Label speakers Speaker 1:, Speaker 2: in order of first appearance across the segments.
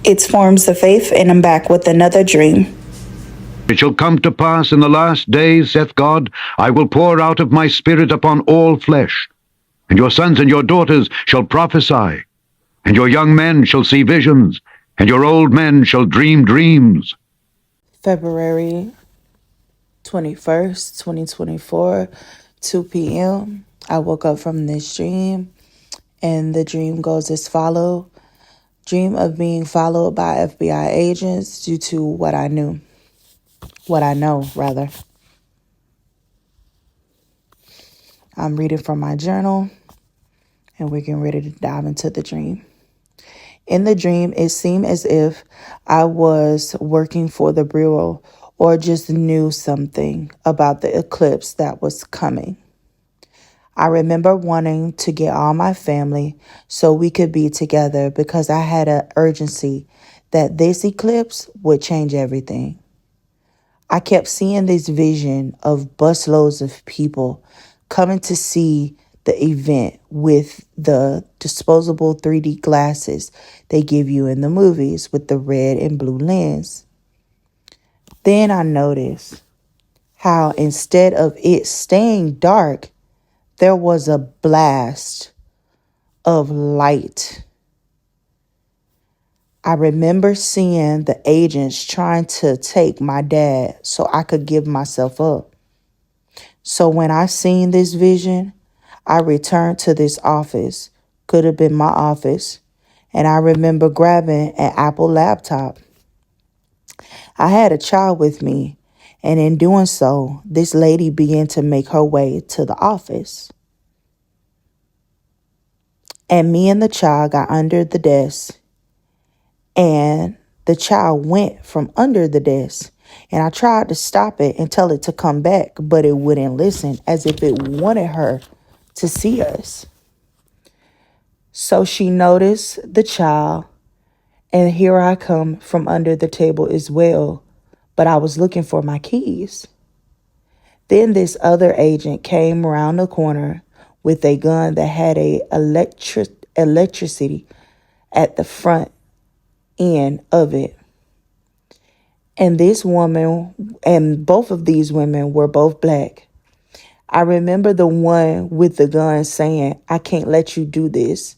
Speaker 1: It's Forms of Faith, and I'm back with another dream.
Speaker 2: It shall come to pass in the last days, saith God, I will pour out of my Spirit upon all flesh, and your sons and your daughters shall prophesy, and your young men shall see visions, and your old men shall dream dreams.
Speaker 3: February 21st, 2024, 2 p.m. I woke up from this dream, and the dream goes as follows. Dream of being followed by FBI agents due to what I know. I'm reading from my journal, and we're getting ready to dive into the dream. In the dream, it seemed as if I was working for the Bureau or just knew something about the eclipse that was coming. I remember wanting to get all my family so we could be together because I had an urgency that this eclipse would change everything. I kept seeing this vision of busloads of people coming to see the event with the disposable 3D glasses they give you in the movies with the red and blue lens. Then I noticed how instead of it staying dark, there was a blast of light. I remember seeing the agents trying to take my dad so I could give myself up. So when I seen this vision, I returned to this office, could have been my office, and I remember grabbing an Apple laptop. I had a child with me, and in doing so, this lady began to make her way to the office. And me and the child got under the desk, and the child went from under the desk. And I tried to stop it and tell it to come back, but it wouldn't listen, as if it wanted her to see us. So she noticed the child, and here I come from under the table as well, but I was looking for my keys. Then this other agent came around the corner with a gun that had a electricity at the front end of it. And this woman, and both of these women were both black. I remember the one with the gun saying, I can't let you do this.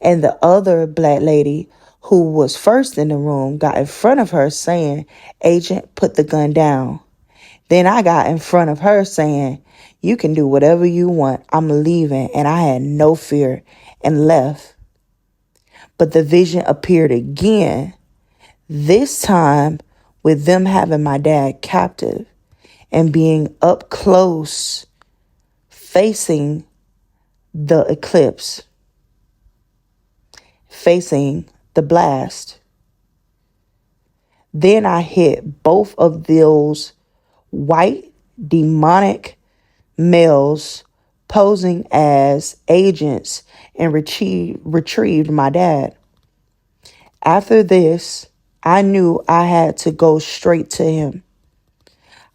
Speaker 3: And the other black lady who was first in the room got in front of her saying, Agent, put the gun down. Then I got in front of her saying, you can do whatever you want. I'm leaving. And I had no fear and left. But the vision appeared again, this time with them having my dad captive and being up close facing the eclipse, facing the blast. Then I hit both of those white demonic males posing as agents and retrieved my dad. After this, I knew I had to go straight to him.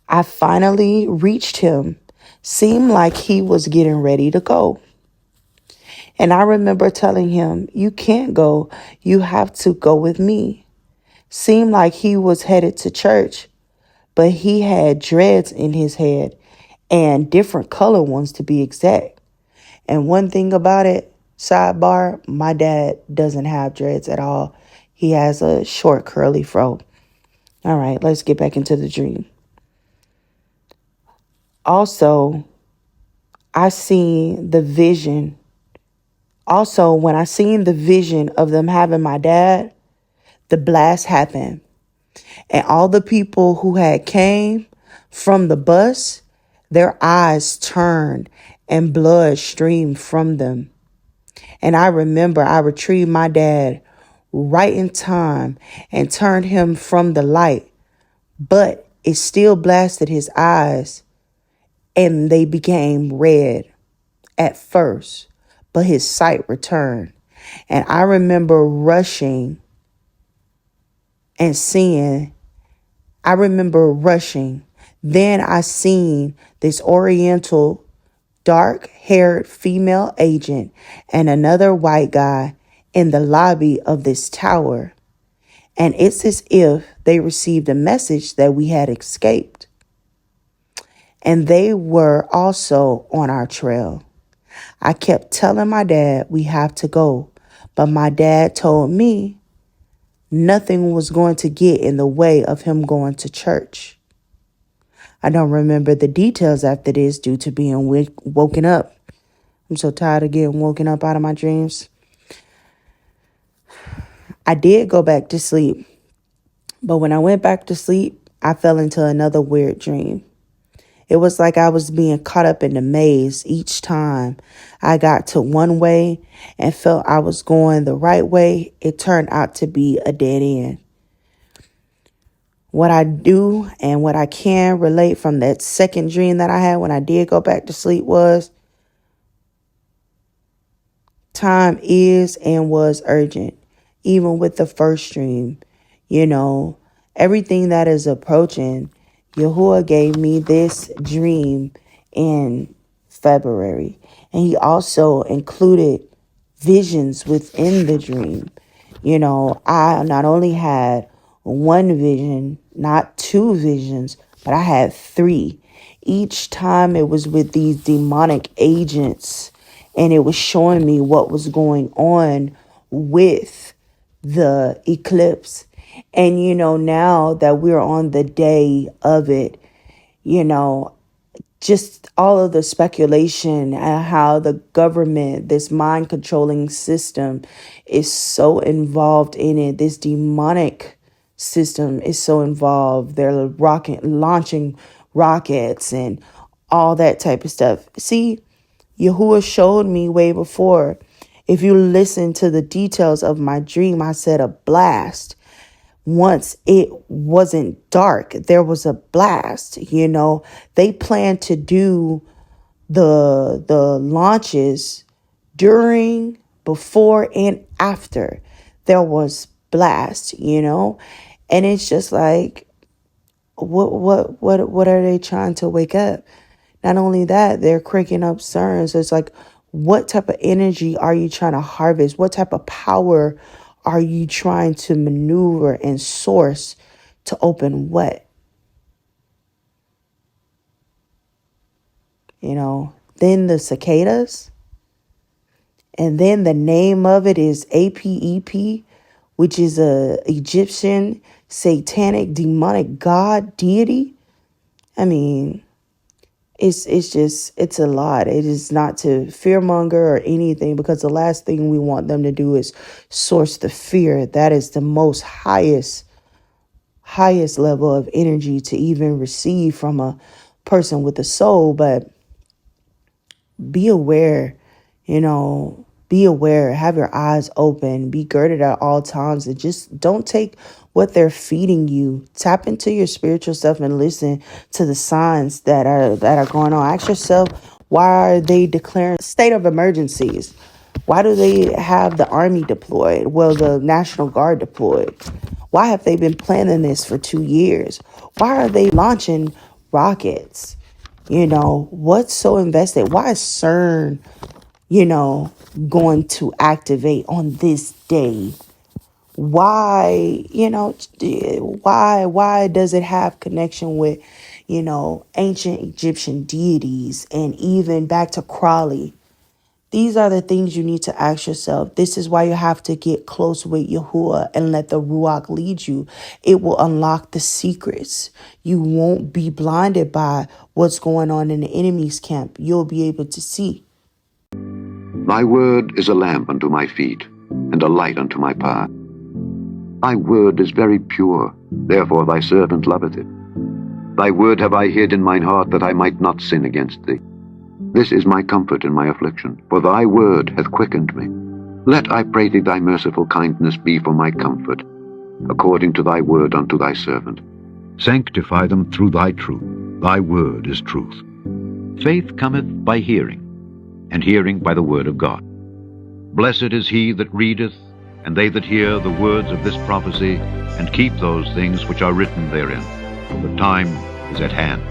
Speaker 3: I finally reached him. Seemed like he was getting ready to go. And I remember telling him, you can't go. You have to go with me. Seemed like he was headed to church, but he had dreads in his head and different color ones to be exact. And one thing about it, sidebar, my dad doesn't have dreads at all. He has a short curly fro. All right, let's get back into the dream. Also, I seen the vision. Also, when I seen the vision of them having my dad, the blast happened. And all the people who had came from the bus, their eyes turned and blood streamed from them. And I remember I retrieved my dad right in time and turned him from the light, but it still blasted his eyes and they became red at first, but his sight returned. And I remember rushing and seeing, Then I seen this Oriental dark-haired female agent and another white guy in the lobby of this tower. And it's as if they received a message that we had escaped. And they were also on our trail. I kept telling my dad we have to go. But my dad told me nothing was going to get in the way of him going to church. I don't remember the details after this due to being woken up. I'm so tired of getting woken up out of my dreams. I did go back to sleep. But when I went back to sleep, I fell into another weird dream. It was like I was being caught up in the maze each time I got to one way and felt I was going the right way. It turned out to be a dead end. What I do and what I can relate from that second dream that I had when I did go back to sleep was time is and was urgent. Even with the first dream, everything that is approaching. YAHUAH gave me this dream in February, and he also included visions within the dream. I not only had one vision, not two visions, but I had three. Each time it was with these demonic agents, and it was showing me what was going on with the eclipse. And, now that we're on the day of it, just all of the speculation and how the government, this mind controlling system is so involved in it. This demonic system is so involved. They're launching rockets and all that type of stuff. See, YAHUAH showed me way before. If you listen to the details of my dream, I said a blast. Once it wasn't dark, there was a blast. They planned to do the launches during, before, and after there was blast. And it's just like, what are they trying to wake up? Not only that, they're cranking up sirens. It's like, what type of energy are you trying to harvest? What type of power are you trying to maneuver and source to open what? Then the cicadas. And then the name of it is APEP, which is a Egyptian satanic demonic god deity. I mean, it's a lot. It is not to fearmonger or anything, because the last thing we want them to do is source the fear. That is the most highest level of energy to even receive from a person with a soul. But be aware, be aware, have your eyes open, be girded at all times, and just don't take what they're feeding you. Tap into your spiritual self and listen to the signs that are going on. Ask yourself, why are they declaring state of emergencies? Why do they have the army deployed? Well, the National Guard deployed. Why have they been planning this for 2 years? Why are they launching rockets? What's so invested? Why is CERN, going to activate on this day? Why, why does it have connection with, ancient Egyptian deities and even back to Crowley? These are the things you need to ask yourself. This is why you have to get close with YAHUAH and let the Ruach lead you. It will unlock the secrets. You won't be blinded by what's going on in the enemy's camp. You'll be able to see.
Speaker 2: Thy word is a lamp unto my feet, and a light unto my path. Thy word is very pure, therefore thy servant loveth it. Thy word have I hid in mine heart, that I might not sin against thee. This is my comfort in my affliction, for thy word hath quickened me. Let, I pray thee, thy merciful kindness be for my comfort, according to thy word unto thy servant. Sanctify them through thy truth. Thy word is truth. Faith cometh by hearing, and hearing by the word of God. Blessed is he that readeth, and they that hear the words of this prophecy, and keep those things which are written therein, for the time is at hand.